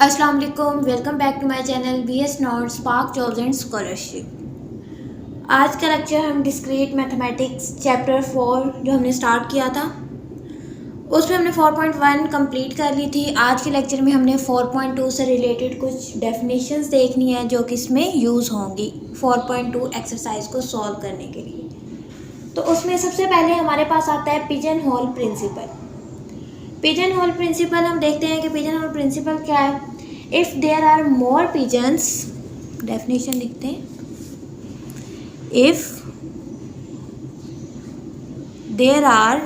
अस्सलाम वालेकुम, welcome back to my channel BS not spark jobs and scholarship. आज का लेक्चर हम डिस्क्रीट मैथमेटिक्स चैप्टर 4 जो हमने स्टार्ट किया था उसमें हमने 4.1 कंप्लीट कर ली थी। आज के लेक्चर में हमने 4.2 से रिलेटेड कुछ डेफिनेशंस देखनी है जो कि इसमें यूज़ होंगी 4.2 एक्सरसाइज को सॉल्व करने के लिए। तो उसमें सबसे पहले हमारे पास आता है pigeon whole principle. Pigeon whole principle हम देखते हैं कि पिजन होल प्रिंसिपल क्या है। If there are more pigeons, definition लिखते हैं, if there are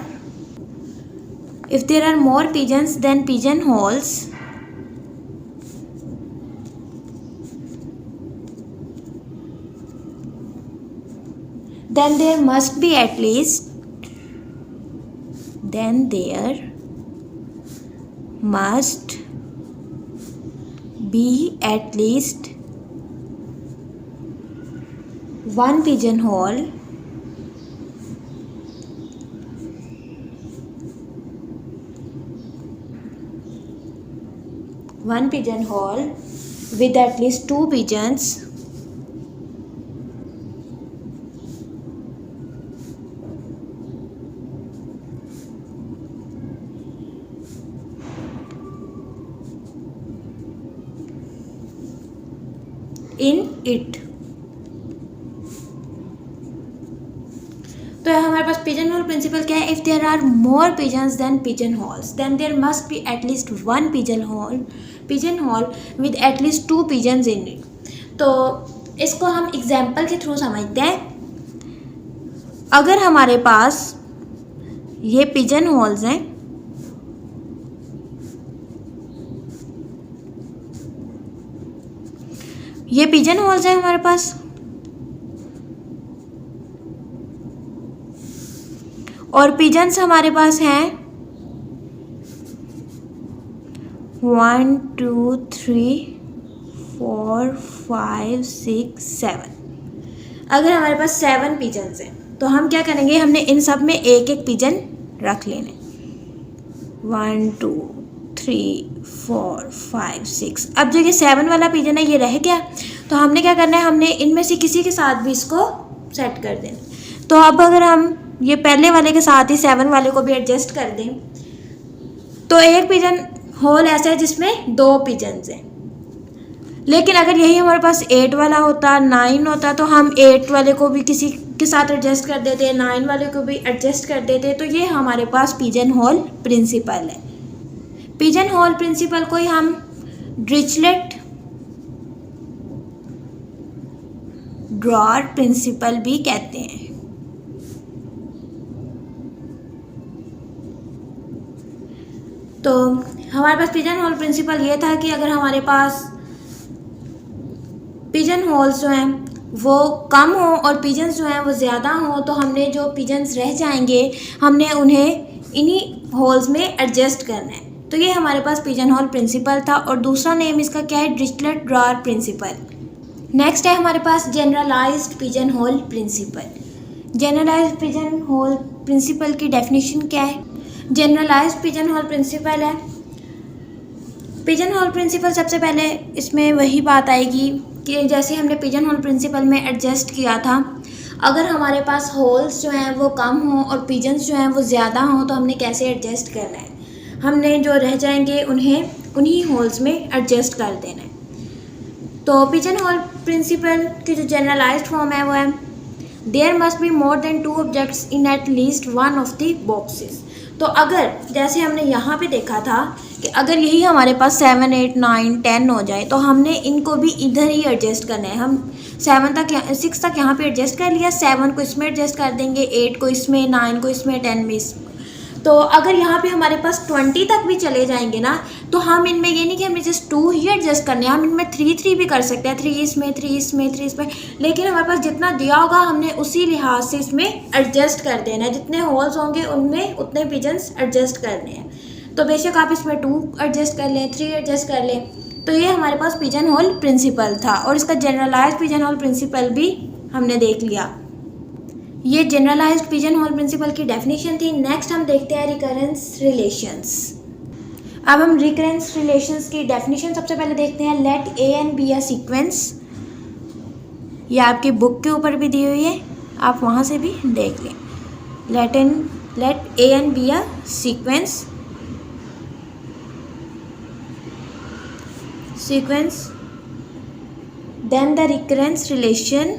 more pigeons than pigeonholes, then there must be at least one pigeonhole with at least two pigeons in it। तो हमारे पास pigeon whole principle क्या है। If there are more pigeons than pigeonholes then there must be at least one pigeonhole with at least two pigeons in it. तो इसको हम example के through समझते हैं। अगर हमारे पास ये पिजन होल्स हैं, ये पिजन होल्स हैं हमारे पास, और पिजन्स हमारे पास हैं 1 2 3 4 5 6 7। अगर हमारे पास 7 पिजन्स हैं तो हम क्या करेंगे, हमने इन सब में एक एक पिजन रख लेने। 1 2 3 4 5 6। अब जो ये 7 वाला पिजन है ये रह गया, तो हमने क्या करना है, हमने इनमें से किसी के साथ भी इसको सेट कर देना। तो अब अगर हम ये पहले वाले के साथ ही 7 वाले को भी एडजस्ट कर दें तो एक पिजन होल ऐसा है जिसमें 2 पिजन्स हैं। लेकिन अगर यही हमारे पास 8 वाला होता, 9 होता, तो हम 8 वाले को भी किसी के साथ एडजस्ट कर देते, 9 वाले को भी एडजस्ट कर देते। तो ये हमारे पास पिजन होल प्रिंसिपल है। पिजन होल प्रिंसिपल को ही हम डिरिचलेट ड्रॉअर प्रिंसिपल भी कहते हैं। तो हमारे पास पिजन होल प्रिंसिपल ये था कि अगर हमारे पास पिजन होल्स जो हैं वो कम हो और पिजन्स जो हैं वो ज़्यादा हो, तो हमने जो पिजन्स रह जाएंगे हमने उन्हें इन्हीं होल्स में एडजस्ट करना है। तो ये हमारे पास पिजन होल प्रिंसिपल था, और दूसरा नेम इसका क्या है, डिरिचलेट ड्रॉअर प्रिंसिपल। नेक्स्ट है हमारे पास generalised pigeon whole principle. Generalised pigeon whole principle की डेफिनेशन क्या है। जनरलाइज्ड पिजन होल प्रिंसिपल है, पिजन होल प्रिंसिपल सबसे पहले इसमें वही बात आएगी कि जैसे हमने पिजन होल प्रिंसिपल में एडजस्ट किया था, अगर हमारे पास होल्स जो हैं वो कम हों और पिजन्स जो हैं वो ज़्यादा हों तो हमने कैसे एडजस्ट करना है। हमने जो रह जाएंगे उन्हें उन्हीं होल्स में एडजस्ट कर देना है। तो पिजन होल प्रिंसिपल की जो जनरलाइज्ड फॉर्म है वो है, there must be more than 2 objects in at least one of the boxes. तो अगर जैसे हमने यहाँ पे देखा था कि अगर यही हमारे पास 7 8 9 10 हो जाए तो हमने इनको भी इधर ही एडजस्ट करना है। हम 6 तक यहाँ पे एडजस्ट कर लिया, 7 को इसमें एडजस्ट कर देंगे, 8 को इसमें, 9 को इसमें, 10 में इसमें। तो अगर यहाँ पे हमारे पास 20 तक भी चले जाएंगे ना, तो हम इनमें ये नहीं कि हमें जस्ट 2 ही एडजस्ट करने हैं, हम इनमें 3 भी कर सकते हैं, 3 इसमें, 3 इसमें, 3 इसमें। लेकिन हमारे पास जितना दिया होगा हमने उसी लिहाज से इसमें एडजस्ट कर देना है। जितने होल्स होंगे उनमें उतने पिजन्स एडजस्ट करने हैं। तो बेशक आप इसमें 2 एडजस्ट कर लें, 3 एडजस्ट कर लें। तो ये हमारे पास पिजन होल प्रिंसिपल था, और इसका जनरलाइज्ड पिजन होल प्रिंसिपल भी हमने देख लिया। ये जनरलाइज्ड पिजन होल प्रिंसिपल की डेफिनेशन थी। नेक्स्ट हम देखते हैं रिकरेंस रिलेशंस। अब हम रिकरेंस रिलेशंस की डेफिनेशन सबसे पहले देखते हैं। Let a and B a sequence, ये आपकी बुक के ऊपर भी दी हुई है, आप वहाँ से भी देख लें। Let a and B a sequence then the recurrence relation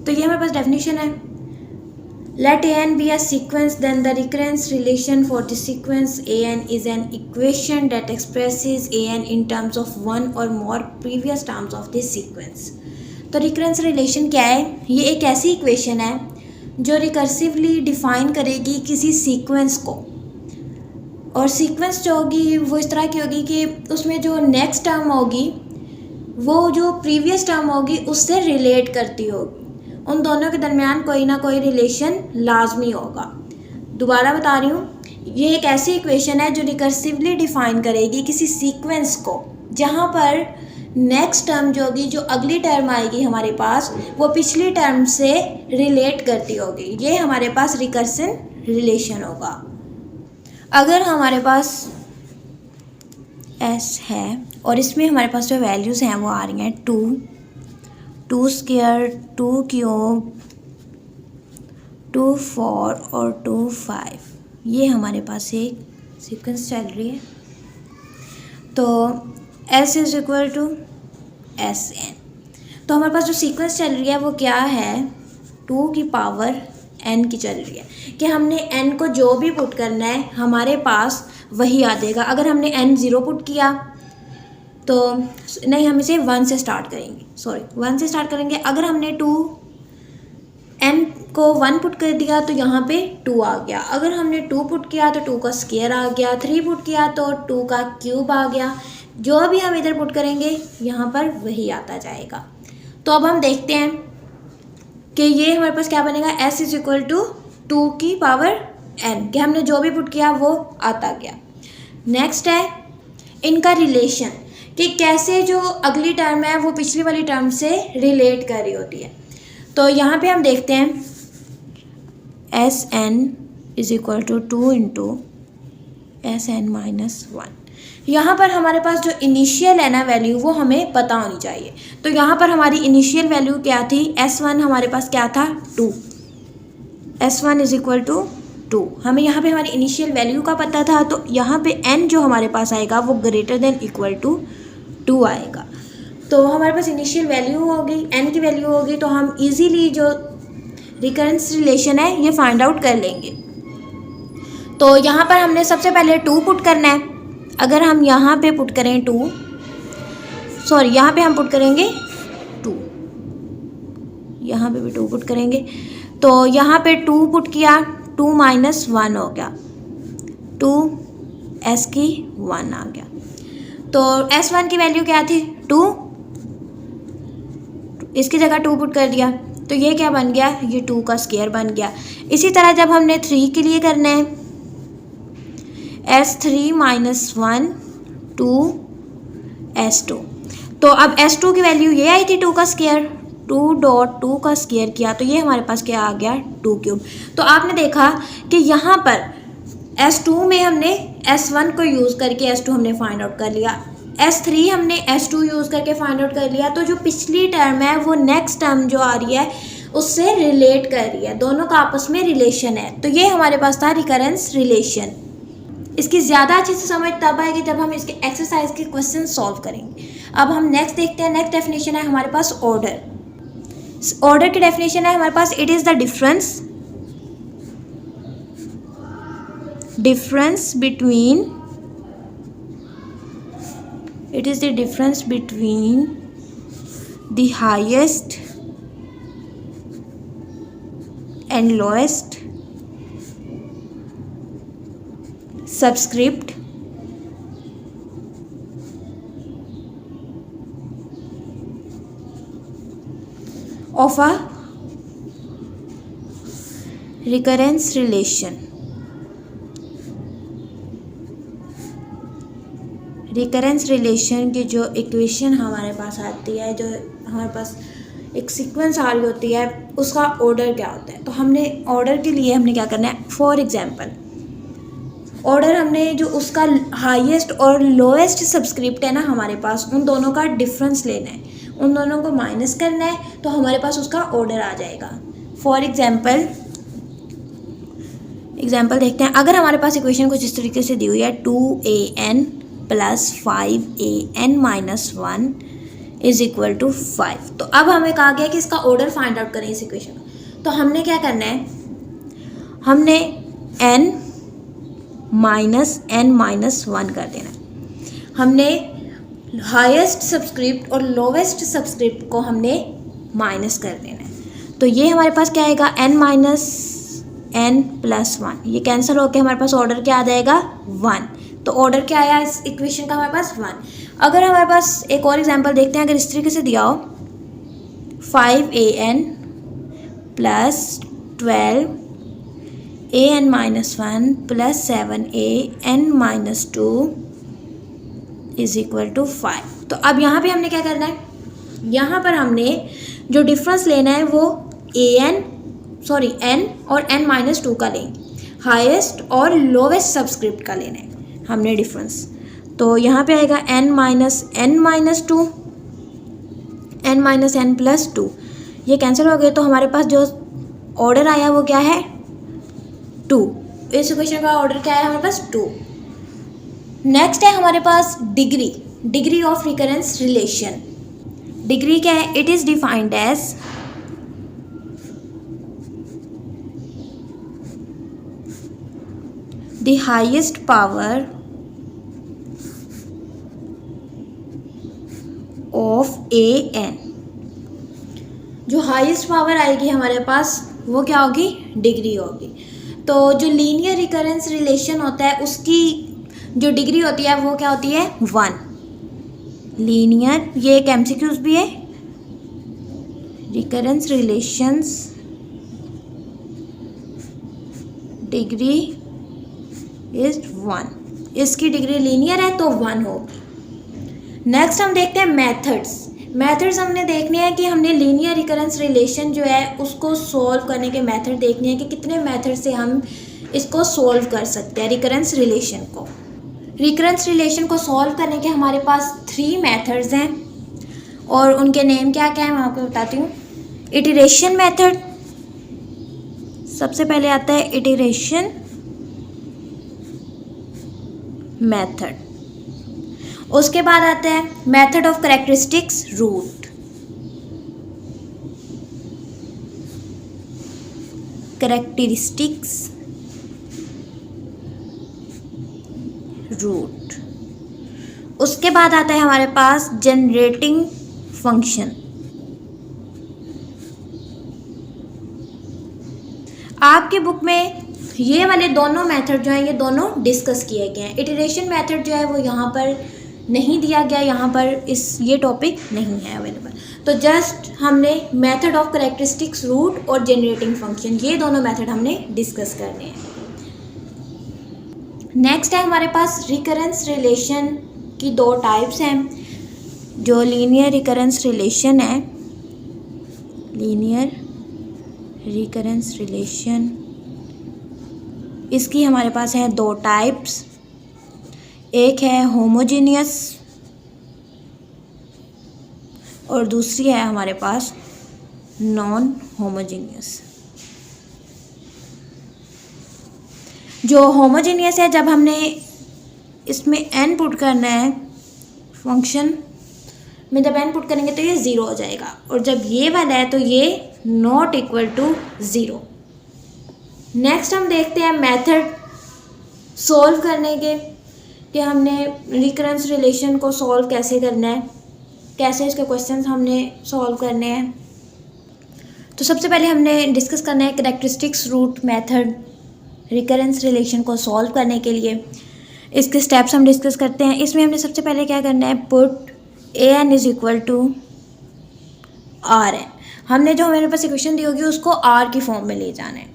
तो ये हमारे पास डेफिनेशन है। Let a n be a sequence then the recurrence relation for the sequence a n is an equation that expresses a n in terms of one और more previous terms of this sequence. तो recurrence relation क्या है? ये एक ऐसी equation है जो recursively define करेगी किसी सीक्वेंस को, और सीक्वेंस जो होगी वो इस तरह की होगी कि उसमें जो नेक्स्ट टर्म होगी वो जो प्रीवियस टर्म होगी उससे रिलेट करती होगी, उन दोनों के दरमियान कोई ना कोई रिलेशन लाजमी होगा। दोबारा बता रही हूँ, ये एक ऐसी इक्वेशन है जो रिकर्सिवली डिफाइन करेगी किसी सीक्वेंस को जहाँ पर नेक्स्ट टर्म जो होगी, जो अगली टर्म आएगी हमारे पास, वो पिछली टर्म से रिलेट करती होगी। ये हमारे पास रिकर्सन रिलेशन होगा। अगर हमारे पास एस है और इसमें हमारे पास जो वैल्यूज़ हैं वो आ रही हैं 2 स्क्वायर, 2 क्यूब, 2 4 और 2 5, ये हमारे पास एक सीक्वेंस चल रही है। तो S is equal to S n. तो हमारे पास जो सीक्वेंस चल रही है वो क्या है? 2 की पावर n की चल रही है कि हमने n को जो भी पुट करना है हमारे पास वही आ जाएगा। अगर हमने n 0 पुट किया तो नहीं, हम इसे 1 से स्टार्ट करेंगे, 1 से स्टार्ट करेंगे। अगर हमने n को 1 पुट कर दिया तो यहाँ पे 2 आ गया। अगर हमने 2 पुट किया तो 2 का स्क्वायर आ गया, 3 पुट किया तो 2 का क्यूब आ गया। जो भी हम इधर पुट करेंगे यहाँ पर वही आता जाएगा। तो अब हम देखते हैं कि ये हमारे पास क्या बनेगा, s इज इक्वल टू 2 की पावर n, कि हमने जो भी पुट किया वो आता गया। नेक्स्ट है इनका रिलेशन, कि कैसे जो अगली टर्म है वो पिछली वाली टर्म से रिलेट कर रही होती है। तो यहाँ पे हम देखते हैं S n is equal to 2 into S n minus 1। यहाँ पर हमारे पास जो इनिशियल है ना वैल्यू, वो हमें पता होनी चाहिए। तो यहाँ पर हमारी इनिशियल वैल्यू क्या थी? S1 हमारे पास क्या था? 2। S1 is equal to 2। हमें यहाँ पे हमारी इनिशियल वैल्यू का पता था, तो यहाँ पे n जो हमारे पास आएगा वो ग्रेटर देन इक्वल टू 2 आएगा। तो हमारे पास इनिशियल वैल्यू होगी, n की वैल्यू होगी, तो हम इजीली जो रिकरेंस रिलेशन है ये फाइंड आउट कर लेंगे। तो यहाँ पर हमने सबसे पहले 2 पुट करना है। अगर हम यहाँ पे पुट करें यहाँ पे हम पुट करेंगे 2, यहाँ पे भी 2 पुट करेंगे। तो यहाँ पे 2 पुट किया, 2 माइनस 1 हो गया, 2 s की 1 आ गया। तो S1 की वैल्यू क्या थी? 2, इसकी जगह 2 पुट कर दिया, तो ये क्या बन गया? ये 2 का स्क्वायर बन गया। इसी तरह जब हमने 3 के लिए करना है, S3 माइनस 1 2 S2। तो अब S2 की वैल्यू ये आई थी 2 का स्क्वायर, 2 का स्क्वायर किया तो ये हमारे पास क्या आ गया? 2 क्यूब। तो आपने देखा कि यहाँ पर S2 में हमने S1 को यूज़ करके S2 हमने फाइंड आउट कर लिया, S3 हमने S2 यूज़ करके फाइंड आउट कर लिया। तो जो पिछली टर्म है वो नेक्स्ट टर्म जो आ रही है उससे रिलेट कर रही है, दोनों का आपस में रिलेशन है। तो ये हमारे पास था रिकरेंस रिलेशन। इसकी ज़्यादा अच्छे से समझ तब आएगी जब हम इसके एक्सरसाइज के क्वेश्चन सॉल्व करेंगे। अब हम नेक्स्ट देखते हैं। नेक्स्ट डेफिनेशन है हमारे पास ऑर्डर। ऑर्डर की डेफिनेशन है हमारे पास, it is the difference between the highest and lowest subscript of a recurrence relation. Recurrence relation की जो इक्वेशन हमारे पास आती है, जो हमारे पास एक सीक्वेंस आ रही होती है, उसका ऑर्डर क्या होता है। तो हमने ऑर्डर के लिए हमने क्या करना है, फॉर एग्जांपल ऑर्डर हमने जो उसका हाईएस्ट और लोएस्ट सब्सक्रिप्ट है ना हमारे पास, उन दोनों का डिफरेंस लेना है, उन दोनों को माइनस करना है, तो हमारे पास उसका ऑर्डर आ जाएगा। फॉर एग्जांपल देखते हैं। अगर हमारे पास इक्वेशन कुछ इस तरीके से दी हुई है 2an + 5an - 1 = 5। तो अब हमें कहा गया कि इसका ऑर्डर फाइंड आउट करें इस इक्वेशन का। तो हमने क्या करना है, हमने n - n - 1 कर देना है। हमने हाईएस्ट सब्सक्रिप्ट और लोवेस्ट सब्सक्रिप्ट को हमने माइनस कर देना है। तो ये हमारे पास क्या आएगा, n - n + 1, ये कैंसिल होकर हमारे पास ऑर्डर क्या आ जाएगा, 1। तो ऑर्डर क्या आया इस इक्वेशन का, हमारे पास 1। अगर हमारे पास एक और एग्जांपल देखते हैं, अगर इस तरीके से दिया हो 5an + 12an - 1 + 7an - 2 = 5। तो अब यहाँ पे हमने क्या करना है, यहाँ पर हमने जो डिफरेंस लेना है वो n और n - 2 का लेंगे, हाईएस्ट और लोवेस्ट सब्सक्रिप्ट का लेना है हमने डिफरेंस। तो यहाँ पे आएगा n - n - 2, n - n + 2, ये कैंसिल हो गए। तो हमारे पास जो ऑर्डर आया वो क्या है, 2। इस इक्वेशन का ऑर्डर क्या है हमारे पास, 2। नेक्स्ट है हमारे पास degree of recurrence relation. Degree क्या है, it is defined as the highest power of an। जो हाईएस्ट पावर आएगी हमारे पास वो क्या होगी, डिग्री होगी। तो जो लीनियर रिकरेंस रिलेशन होता है उसकी जो डिग्री होती है वो क्या होती है, 1। लीनियर, ये एक MCQs भी है, रिकरेंस रिलेशंस डिग्री इज 1। इसकी डिग्री लीनियर है तो 1 होगी। नेक्स्ट हम देखते हैं मेथड्स हमने देखने हैं कि हमने लीनियर रिकरेंस रिलेशन जो है उसको सॉल्व करने के मेथड देखने हैं कि कितने मेथड से हम इसको सॉल्व कर सकते हैं रिकरेंस रिलेशन को सॉल्व करने के हमारे पास 3 मेथड्स हैं और उनके नेम क्या क्या है मैं आपको बताती हूँ। इटरेशन मेथड, सबसे पहले आता है इटरेशन मेथड। उसके बाद आता है मेथड ऑफ कैरेक्टरिस्टिक्स रूट, उसके बाद आता है हमारे पास जनरेटिंग फंक्शन। आपके बुक में ये वाले दोनों मेथड जो हैं ये दोनों डिस्कस किए गए हैं। इटरेशन मेथड जो है वो यहाँ पर नहीं दिया गया, यहाँ पर ये टॉपिक नहीं है अवेलेबल। तो जस्ट हमने मेथड ऑफ कैरेक्टरिस्टिक्स रूट और जनरेटिंग फंक्शन, ये दोनों मेथड हमने डिस्कस करने हैं। नेक्स्ट है हमारे पास रिकरेंस रिलेशन की 2 टाइप्स हैं। जो लीनियर रिकरेंस रिलेशन है, लीनियर रिकरेंस रिलेशन, इसकी हमारे पास है 2 टाइप्स। एक है होमोजीनियस और दूसरी है हमारे पास नॉन होमोजीनियस। जो होमोजीनियस है, जब हमने इसमें n पुट करना है फंक्शन में, जब n पुट करेंगे तो ये 0 हो जाएगा, और जब ये वाला है तो ये नॉट इक्वल टू 0। नेक्स्ट हम देखते हैं मेथड सॉल्व करने के, कि हमने रिकरेंस रिलेशन को सॉल्व कैसे करना है, कैसे इसके क्वेश्चंस हमने सॉल्व करने हैं। तो सबसे पहले हमने डिस्कस करना है characteristics root method recurrence relation को सॉल्व करने के लिए। इसके स्टेप्स हम डिस्कस करते हैं। इसमें हमने सबसे पहले क्या करना है, पुट an = Rn। हमने जो हमारे पास इक्वेशन दी होगी उसको r की फॉर्म में ले जाना है।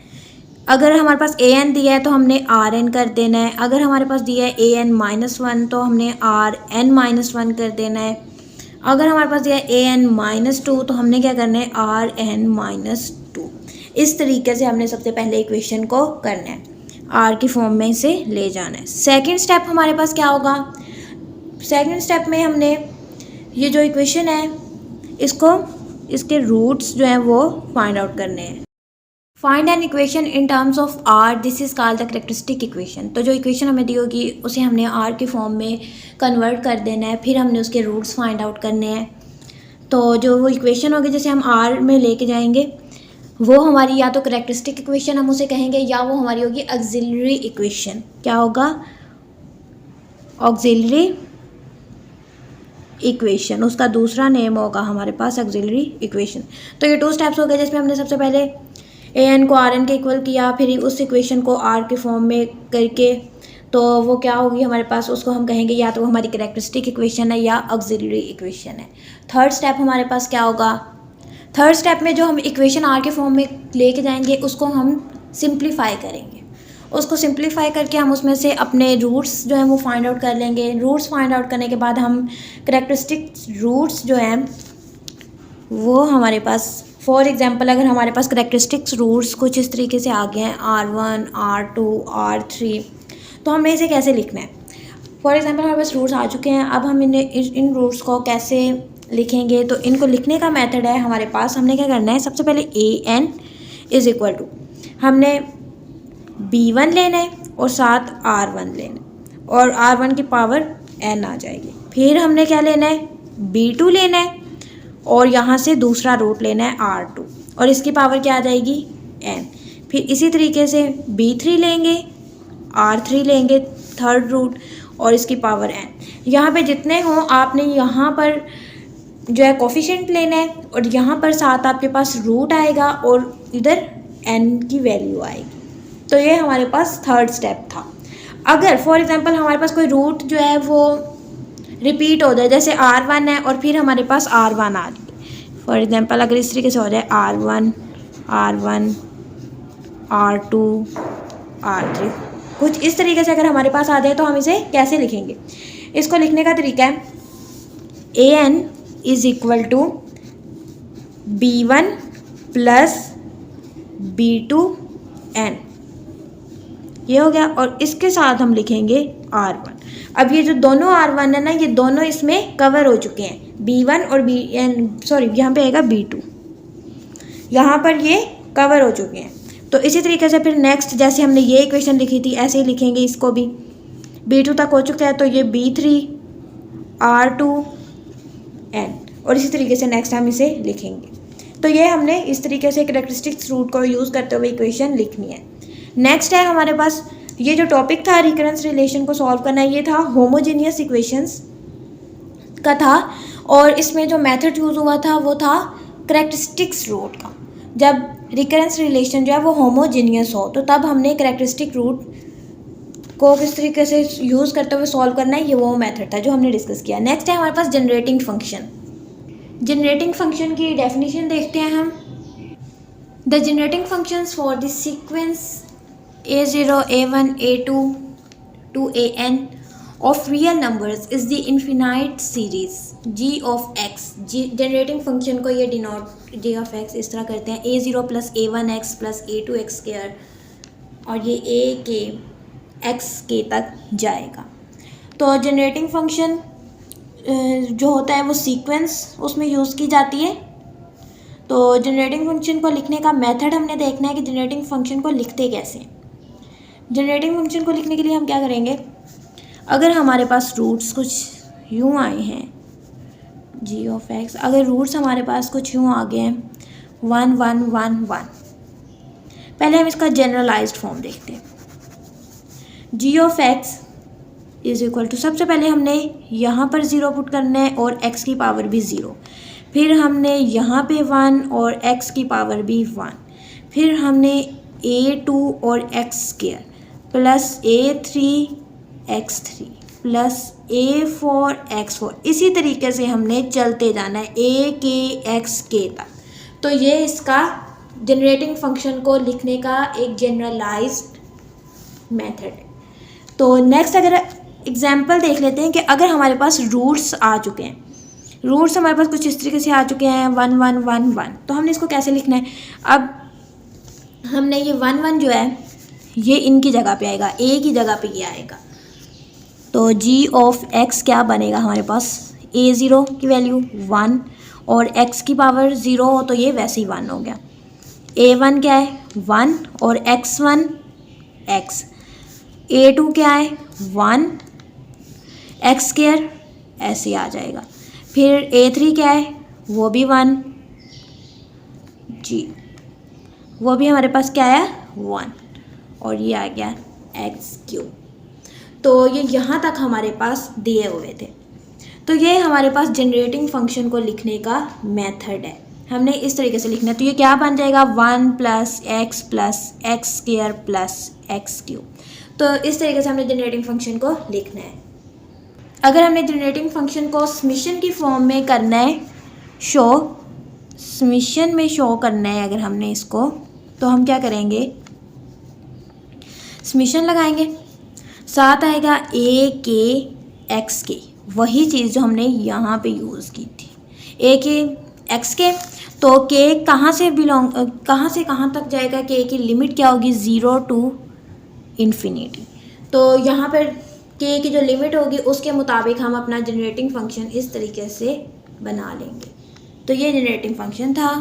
अगर हमारे पास ए एन दिया है तो हमने आर एन कर देना है। अगर हमारे पास दिया है ए एन -1 तो हमने आर एन -1 कर देना है। अगर हमारे पास दिया है ए एन -2 तो हमने क्या करना है, आर एन -2। इस तरीके से हमने सबसे पहले इक्वेशन को करना है, आर की फॉर्म में इसे ले जाना है। सेकेंड स्टेप हमारे पास क्या होगा, सेकेंड स्टेप में हमने ये जो इक्वेशन है इसको, इसके रूट्स जो हैं वो फाइंड आउट करने हैं। Find an equation in terms of r, this is called the characteristic equation. तो जो इक्वेशन हमें दी होगी उसे हमने आर की फॉर्म में कन्वर्ट कर देना है, फिर हमने उसके रूट्स फाइंड आउट करने हैं। तो जो वो इक्वेशन होगी जिसे हम आर में लेके जाएंगे वो हमारी या तो कैरेक्टरिस्टिक इक्वेशन हम उसे कहेंगे, या वो हमारी होगी ऑक्सिलरी इक्वेशन। क्या होगा, ऑक्सिलरी इक्वेशन, उसका दूसरा नेम होगा हमारे पास ऑक्सिलरी इक्वेशन। तो ये 2 स्टेप्स हो गए जिसमें हमने सबसे पहले ए एन को आर एन के इक्वल किया, फिर उस इक्वेशन को आर के फॉर्म में करके तो वो क्या होगी हमारे पास, उसको हम कहेंगे या तो वो हमारी कैरेक्टरिस्टिक इक्वेशन है या ऑक्सिलरी इक्वेशन है। थर्ड स्टेप हमारे पास क्या होगा, थर्ड स्टेप में जो हम इक्वेशन आर के फॉर्म में लेके जाएंगे उसको हम सिंप्लीफाई करेंगे। उसको सिंप्लीफाई करके हम उसमें से अपने रूट्स जो हैं वो फाइंड आउट कर लेंगे। रूट्स फाइंड आउट करने के बाद हम कैरेक्टरिस्टिक रूट्स जो हैं वो हमारे पास, फॉर एग्जांपल अगर हमारे पास कैरेक्टरिस्टिक्स रूट्स कुछ इस तरीके से आ गए हैं R1, R2, R3, तो हमें इसे कैसे लिखना है। फॉर एग्जांपल हमारे पास रूट्स आ चुके हैं, अब हम इन रूट्स को कैसे लिखेंगे। तो इनको लिखने का मेथड है हमारे पास, हमने क्या करना है, सबसे पहले an इज़ इक्वल टू हमने b1 लेना है और साथ r1 लेना है और r1 की पावर n आ जाएगी। फिर हमने क्या लेना है, b2 लेना है और यहाँ से दूसरा रूट लेना है r2 और इसकी पावर क्या आ जाएगी, n। फिर इसी तरीके से b3 लेंगे, r3 लेंगे थर्ड रूट और इसकी पावर n। यहाँ पे जितने हों आपने यहाँ पर जो है कोफिशिएंट लेना है और यहाँ पर साथ आपके पास रूट आएगा और इधर n की वैल्यू आएगी। तो ये हमारे पास थर्ड स्टेप था। अगर फॉर एग्जांपल हमारे पास कोई रूट जो है वो रिपीट हो जाए, जैसे R1 है और फिर हमारे पास R1 आ रही है, फॉर एग्जांपल अगर इस तरीके से हो जाए R1, R1, R2, R3, कुछ इस तरीके से अगर हमारे पास आ जाए तो हम इसे कैसे लिखेंगे। इसको लिखने का तरीका है an is equal to b1 plus b2 n, ये हो गया। और इसके साथ हम लिखेंगे R1। अब ये जो दोनों R1 है ना, ये दोनों इसमें कवर हो चुके हैं, b1 और यहाँ पे आएगा b2, यहाँ पर ये कवर हो चुके हैं। तो इसी तरीके से फिर नेक्स्ट जैसे हमने ये इक्वेशन लिखी थी ऐसे ही लिखेंगे इसको भी, b2 तक हो चुका है तो ये b3 R2 n और इसी तरीके से नेक्स्ट हम इसे लिखेंगे। तो ये हमने इस तरीके से कैरेक्टरिस्टिक्स रूट को यूज़ करते हुए इक्वेशन लिखनी है। नेक्स्ट है हमारे पास, ये जो टॉपिक था रिकरेंस रिलेशन को सॉल्व करना, ये था होमोजेनियस इक्वेशंस का था और इसमें जो मेथड यूज़ हुआ था वो था कैरेक्टरिस्टिक्स रूट का। जब रिकरेंस रिलेशन जो है वो होमोजेनियस हो तो तब हमने कैरेक्टरिस्टिक रूट को किस तरीके से यूज़ करते हुए सॉल्व करना है, ये वो मेथड था जो हमने डिस्कस किया। नेक्स्ट है हमारे पास जनरेटिंग फंक्शन। जनरेटिंग फंक्शन की डेफिनेशन देखते हैं हम। The generating functions for the sequence a0, a1, a2 to an of real numbers is the infinite series g of x। Generating function को ये डिनोट g of x इस तरह करते हैं, a0 plus a1x plus a2x square और ये a के x के तक जाएगा। तो जनरेटिंग फंक्शन जो होता है वो सीक्वेंस उसमें यूज़ की जाती है। तो जनरेटिंग फंक्शन को लिखने का मेथड हमने देखना है कि जनरेटिंग फंक्शन को लिखते कैसे हैं। जनरेटिंग फंक्शन को लिखने के लिए हम क्या करेंगे, अगर हमारे पास रूट्स कुछ यूँ आए हैं g ऑफ x, अगर रूट्स हमारे पास कुछ यूँ आ गए हैं 1 1 1 1, पहले हम इसका जनरलाइज्ड फॉर्म देखते हैं। g of x is equal to, सबसे पहले हमने यहाँ पर 0 पुट करना है और x की पावर भी 0, फिर हमने यहाँ पे 1 और x की पावर भी 1, फिर हमने a2 और x square plus a3 x3 plus a4 x4, इसी तरीके से हमने चलते जाना है a के x के तक। तो ये इसका जनरेटिंग फंक्शन को लिखने का एक जनरलाइज्ड मेथड है। तो नेक्स्ट अगर एग्जांपल देख लेते हैं कि अगर हमारे पास रूट्स आ चुके हैं, रूट्स हमारे पास कुछ इस तरीके से आ चुके हैं 1 1 1 1, तो हमने इसको कैसे लिखना है। अब हमने ये 1 1 जो है ये इनकी जगह पे आएगा, ए की जगह पे ये आएगा। तो जी ऑफ एक्स क्या बनेगा हमारे पास, a0 की वैल्यू 1 और x की पावर 0 हो तो ये वैसे ही 1 हो गया। a1 क्या है 1 और x1 x, a2 क्या है 1 x स्क्वायर ऐसे आ जाएगा। फिर a3 क्या है वो भी 1 जी, वो भी हमारे पास क्या है 1 और ये आ गया x3। तो ये यहाँ तक हमारे पास दिए हुए थे। तो ये हमारे पास जनरेटिंग फंक्शन को लिखने का मेथड है, हमने इस तरीके से लिखना है। तो ये क्या बन जाएगा 1 + x स्क्वायर प्लस x3। तो इस तरीके से हमने जनरेटिंग फंक्शन को लिखना है। अगर हमने जनरेटिंग फंक्शन को समेशन की फॉर्म में करना है, समेशन में शो करना है अगर हमने इसको, तो हम क्या करेंगे, समेशन लगाएंगे, साथ आएगा a के x के, वही चीज़ जो हमने यहाँ पे यूज़ की थी, a के x के। तो k कहाँ से कहाँ तक जाएगा, k की लिमिट क्या होगी 0 to इन्फिनिटी। तो यहाँ पर k की जो लिमिट होगी उसके मुताबिक हम अपना जनरेटिंग फंक्शन इस तरीके से बना लेंगे। तो ये जनरेटिंग फंक्शन था।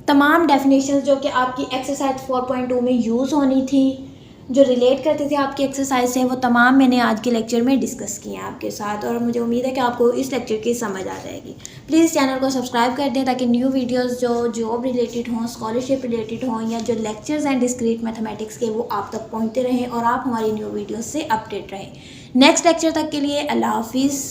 तमाम डेफिनेशंस जो कि आपकी एक्सरसाइज 4.2 में यूज़ होनी थी, जो रिलेट करते थे आपकी एक्सरसाइज से, वो तमाम मैंने आज के लेक्चर में डिस्कस किए हैं आपके साथ, और मुझे उम्मीद है कि आपको इस लेक्चर की समझ आ जाएगी। प्लीज़ चैनल को सब्सक्राइब कर दें ताकि न्यू वीडियोस जो जॉब रिलेटेड हों, स्कॉलरशिप रिलेटेड हों, या जो लेक्चर्स हैं डिस्क्रीट मैथमेटिक्स के, वो आप तक पहुँचते रहें और आप हमारी न्यू वीडियोज़ से अपडेट रहें। नेक्स्ट लेक्चर तक के लिए अल्लाह हाफिज़।